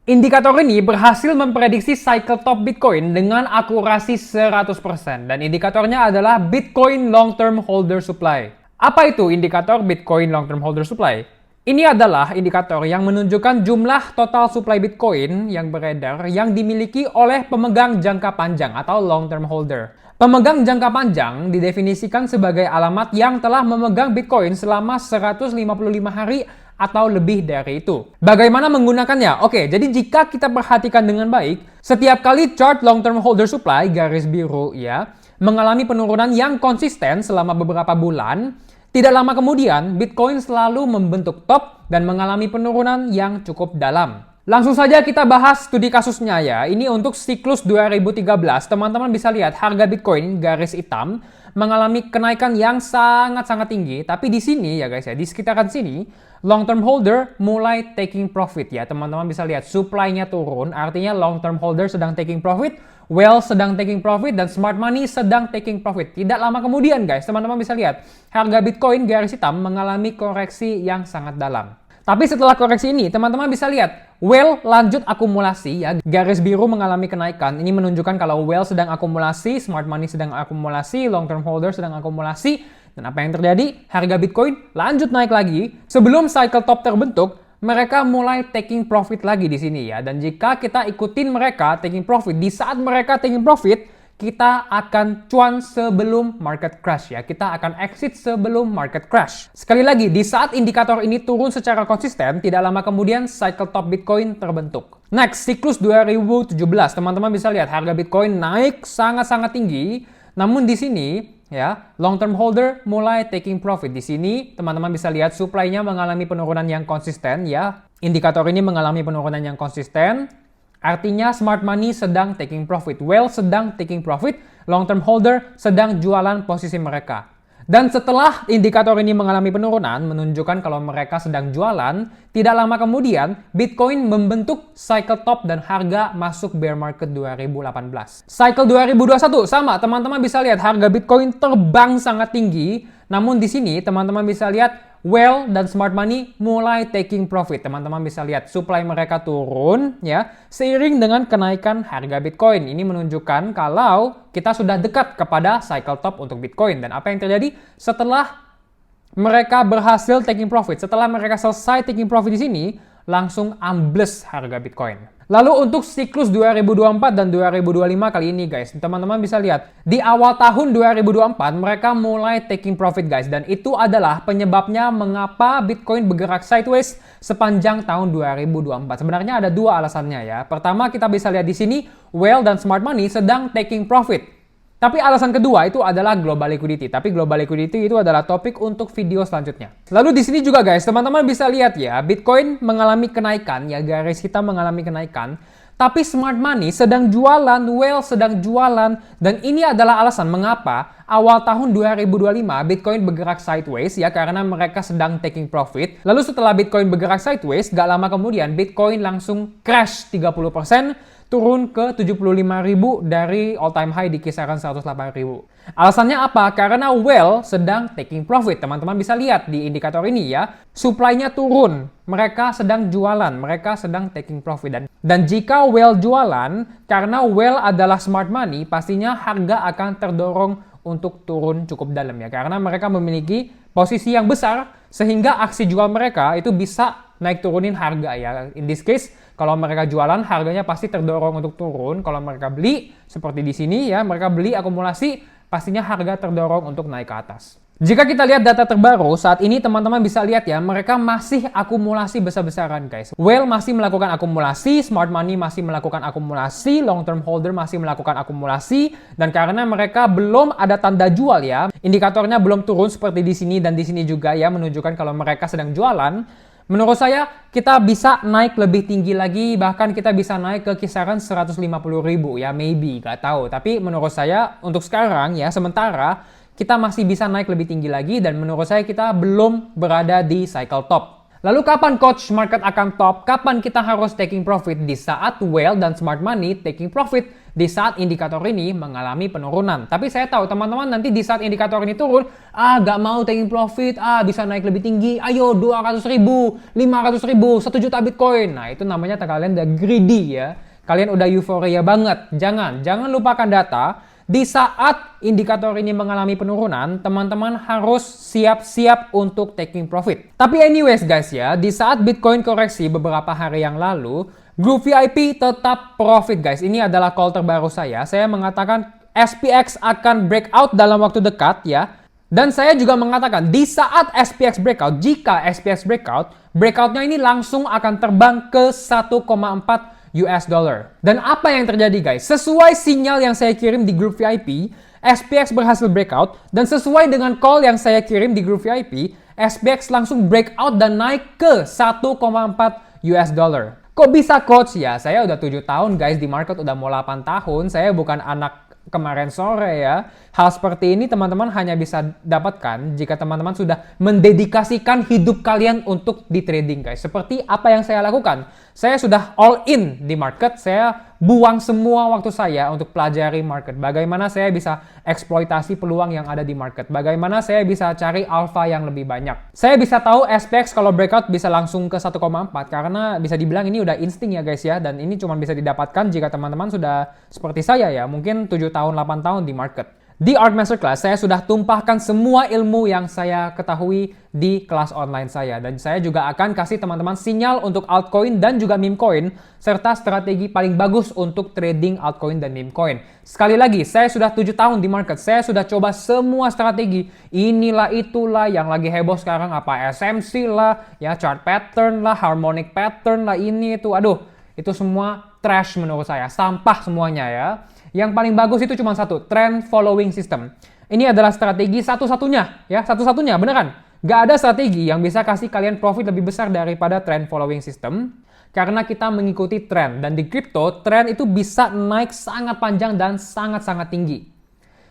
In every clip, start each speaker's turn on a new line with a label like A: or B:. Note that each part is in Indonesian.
A: Indikator ini berhasil memprediksi cycle top Bitcoin dengan akurasi 100% dan indikatornya adalah Bitcoin Long Term Holder Supply. Apa itu indikator Bitcoin Long Term Holder Supply? Ini adalah indikator yang menunjukkan jumlah total supply Bitcoin yang beredar yang dimiliki oleh pemegang jangka panjang atau long term holder. Pemegang jangka panjang didefinisikan sebagai alamat yang telah memegang Bitcoin selama 155 hari atau lebih dari itu. Bagaimana menggunakannya? Oke, jadi jika kita perhatikan dengan baik, setiap kali chart long term holder supply garis biru ya mengalami penurunan yang konsisten selama beberapa bulan, tidak lama kemudian Bitcoin selalu membentuk top dan mengalami penurunan yang cukup dalam. Langsung saja kita bahas studi kasusnya ya. Ini untuk siklus 2013. Teman-teman bisa lihat harga Bitcoin garis hitam mengalami kenaikan yang sangat-sangat tinggi. Tapi di sini ya guys ya, di sekitaran sini long term holder mulai taking profit ya. Teman-teman bisa lihat supply-nya turun, artinya long term holder sedang taking profit, whale sedang taking profit, dan smart money sedang taking profit. Tidak lama kemudian guys, teman-teman bisa lihat harga Bitcoin garis hitam mengalami koreksi yang sangat dalam. Tapi setelah koreksi ini, teman-teman bisa lihat whale lanjut akumulasi ya. Garis biru mengalami kenaikan. Ini menunjukkan kalau whale sedang akumulasi, smart money sedang akumulasi, long term holder sedang akumulasi. Dan apa yang terjadi? Harga Bitcoin lanjut naik lagi. Sebelum cycle top terbentuk, mereka mulai taking profit lagi di sini ya. Dan jika kita ikutin mereka taking profit, di saat mereka taking profit, kita akan cuan sebelum market crash ya. Kita akan exit sebelum market crash. Sekali lagi, di saat indikator ini turun secara konsisten, tidak lama kemudian cycle top Bitcoin terbentuk. Next, siklus 2017. Teman-teman bisa lihat harga Bitcoin naik sangat-sangat tinggi. Namun di sini ya, long term holder mulai taking profit. Di sini teman-teman bisa lihat supply-nya mengalami penurunan yang konsisten ya. Indikator ini mengalami penurunan yang konsisten. Artinya smart money sedang taking profit, whale sedang taking profit, long term holder sedang jualan posisi mereka. Dan setelah indikator ini mengalami penurunan, menunjukkan kalau mereka sedang jualan, tidak lama kemudian Bitcoin membentuk cycle top dan harga masuk bear market 2018. Cycle 2021 sama, teman-teman bisa lihat harga Bitcoin terbang sangat tinggi. Namun di sini teman-teman bisa lihat whale dan smart money mulai taking profit. Teman-teman bisa lihat supply mereka turun ya seiring dengan kenaikan harga Bitcoin. Ini menunjukkan kalau kita sudah dekat kepada cycle top untuk Bitcoin. Dan apa yang terjadi setelah mereka berhasil taking profit, setelah mereka selesai taking profit di sini, langsung ambles harga Bitcoin. Lalu untuk siklus 2024 dan 2025 kali ini guys, teman-teman bisa lihat di awal tahun 2024 mereka mulai taking profit guys, dan itu adalah penyebabnya mengapa Bitcoin bergerak sideways sepanjang tahun 2024. Sebenarnya ada dua alasannya ya. Pertama, kita bisa lihat di sini whale dan smart money sedang taking profit. Tapi alasan kedua itu adalah global liquidity. Tapi global liquidity itu adalah topik untuk video selanjutnya. Lalu di sini juga guys, teman-teman bisa lihat ya, Bitcoin mengalami kenaikan ya, garis hitam mengalami kenaikan. Tapi smart money sedang jualan, whale sedang jualan, dan ini adalah alasan mengapa awal tahun 2025 Bitcoin bergerak sideways ya, karena mereka sedang taking profit. Lalu setelah Bitcoin bergerak sideways, gak lama kemudian Bitcoin langsung crash 30%. Turun ke 75.000 dari all time high di kisaran 108.000. Alasannya apa? Karena whale sedang taking profit. Teman-teman bisa lihat di indikator ini ya, supply-nya turun. Mereka sedang jualan, mereka sedang taking profit. Dan jika whale jualan, karena whale adalah smart money, pastinya harga akan terdorong untuk turun cukup dalam ya. Karena mereka memiliki posisi yang besar, sehingga aksi jual mereka itu bisa naik turunin harga ya. In this case, kalau mereka jualan, harganya pasti terdorong untuk turun. Kalau mereka beli, seperti di sini ya, mereka beli akumulasi, pastinya harga terdorong untuk naik ke atas. Jika kita lihat data terbaru, saat ini teman-teman bisa lihat ya, mereka masih akumulasi besar-besaran guys. Whale masih melakukan akumulasi, smart money masih melakukan akumulasi, long term holder masih melakukan akumulasi, dan karena mereka belum ada tanda jual ya, indikatornya belum turun seperti di sini dan di sini juga ya, menunjukkan kalau mereka sedang jualan. Menurut saya, kita bisa naik lebih tinggi lagi, bahkan kita bisa naik ke kisaran 150.000 ya, maybe, gak tahu. Tapi menurut saya, untuk sekarang ya, sementara, kita masih bisa naik lebih tinggi lagi, dan menurut saya kita belum berada di cycle top. Lalu kapan coach market akan top? Kapan kita harus taking profit? Di saat whale dan smart money taking profit, di saat indikator ini mengalami penurunan. Tapi saya tahu teman-teman nanti di saat indikator ini turun, gak mau taking profit, bisa naik lebih tinggi, ayo 200 ribu, 500 ribu, 1 juta Bitcoin. Nah itu namanya kalian udah greedy ya. Kalian udah euforia banget. Jangan lupakan data. Di saat indikator ini mengalami penurunan, teman-teman harus siap-siap untuk taking profit. Tapi anyways guys ya, di saat Bitcoin koreksi beberapa hari yang lalu, Grup VIP tetap profit guys. Ini adalah call terbaru saya. Saya mengatakan SPX akan breakout dalam waktu dekat ya. Dan saya juga mengatakan di saat SPX breakout, jika SPX breakoutnya ini langsung akan terbang ke 1,4 US dollar. Dan apa yang terjadi guys? Sesuai sinyal yang saya kirim di grup VIP, SPX berhasil breakout. Dan sesuai dengan call yang saya kirim di grup VIP, SPX langsung breakout dan naik ke 1,4 US dollar. Kok bisa coach ya? Saya udah 7 tahun guys di market, udah mau 8 tahun. Saya bukan anak kemarin sore ya. Hal seperti ini teman-teman hanya bisa dapatkan jika teman-teman sudah mendedikasikan hidup kalian untuk di trading guys. Seperti apa yang saya lakukan. Saya sudah all in di market. Saya buang semua waktu saya untuk pelajari market. Bagaimana saya bisa eksploitasi peluang yang ada di market. Bagaimana saya bisa cari alpha yang lebih banyak. Saya bisa tahu SPX kalau breakout bisa langsung ke 1,4 karena bisa dibilang ini udah insting ya guys ya. Dan ini cuma bisa didapatkan jika teman-teman sudah seperti saya ya. Mungkin 7 tahun, 8 tahun di market. Di Art Masterclass, saya sudah tumpahkan semua ilmu yang saya ketahui di kelas online saya. Dan saya juga akan kasih teman-teman sinyal untuk altcoin dan juga meme coin, serta strategi paling bagus untuk trading altcoin dan meme coin. Sekali lagi, saya sudah 7 tahun di market. Saya sudah coba semua strategi. Inilah itulah yang lagi heboh sekarang, apa SMC lah, ya chart pattern lah, harmonic pattern lah, ini itu. Aduh, itu semua trash menurut saya. Sampah semuanya ya. Yang paling bagus itu cuma satu, trend following system. Ini adalah strategi satu-satunya, ya, satu-satunya, beneran. Gak ada strategi yang bisa kasih kalian profit lebih besar daripada trend following system. Karena kita mengikuti trend. Dan di crypto, trend itu bisa naik sangat panjang dan sangat-sangat tinggi.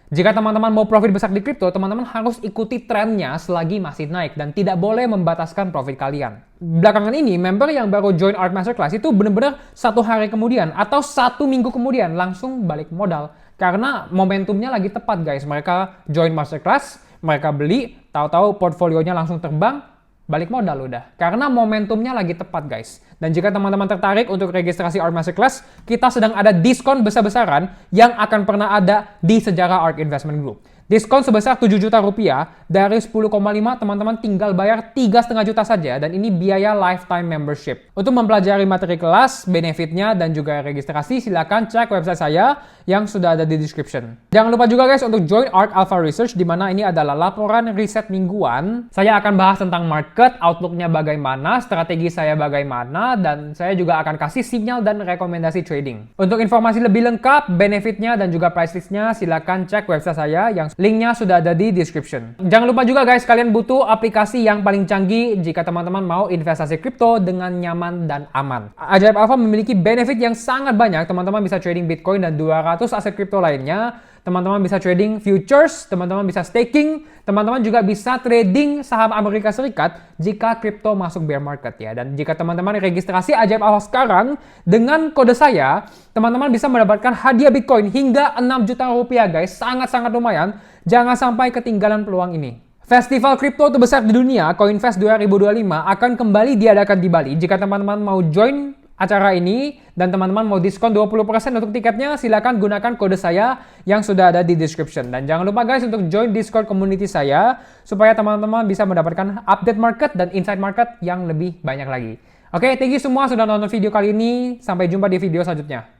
A: Jika teman-teman mau profit besar di crypto, teman-teman harus ikuti trennya selagi masih naik dan tidak boleh membataskan profit kalian. Belakangan ini, member yang baru join Art Masterclass itu benar-benar 1 hari kemudian atau 1 minggu kemudian langsung balik modal. Karena momentumnya lagi tepat guys. Mereka join Masterclass, mereka beli, tahu-tahu portfolionya langsung terbang, balik modal udah. Karena momentumnya lagi tepat guys. Dan jika teman-teman tertarik untuk registrasi Art Masterclass, kita sedang ada diskon besar-besaran yang akan pernah ada di sejarah Art Investment Group. Diskon sebesar 7 juta rupiah, dari 10,5 teman-teman tinggal bayar 3,5 juta saja dan ini biaya lifetime membership. Untuk mempelajari materi kelas, benefitnya dan juga registrasi silakan cek website saya yang sudah ada di description. Jangan lupa juga guys untuk join Art Alpha Research di mana ini adalah laporan riset mingguan. Saya akan bahas tentang market, outlooknya bagaimana, strategi saya bagaimana dan saya juga akan kasih sinyal dan rekomendasi trading. Untuk informasi lebih lengkap, benefitnya dan juga price listnya silakan cek website saya yang linknya sudah ada di description. Jangan lupa juga guys, kalian butuh aplikasi yang paling canggih jika teman-teman mau investasi kripto dengan nyaman dan aman. Ajaib Alpha memiliki benefit yang sangat banyak. Teman-teman bisa trading Bitcoin dan 200 aset kripto lainnya. Teman-teman bisa trading futures, teman-teman bisa staking, teman-teman juga bisa trading saham Amerika Serikat jika kripto masuk bear market ya. Dan jika teman-teman registrasi Ajaib Alpha sekarang dengan kode saya, teman-teman bisa mendapatkan hadiah Bitcoin hingga 6 juta rupiah guys. Sangat-sangat lumayan. Jangan sampai ketinggalan peluang ini. Festival kripto terbesar di dunia, CoinFest 2025 akan kembali diadakan di Bali. Jika teman-teman mau join acara ini dan teman-teman mau diskon 20% untuk tiketnya, silakan gunakan kode saya yang sudah ada di description. Dan jangan lupa guys untuk join Discord community saya supaya teman-teman bisa mendapatkan update market dan insight market yang lebih banyak lagi. Oke, thank you semua sudah nonton video kali ini. Sampai jumpa di video selanjutnya.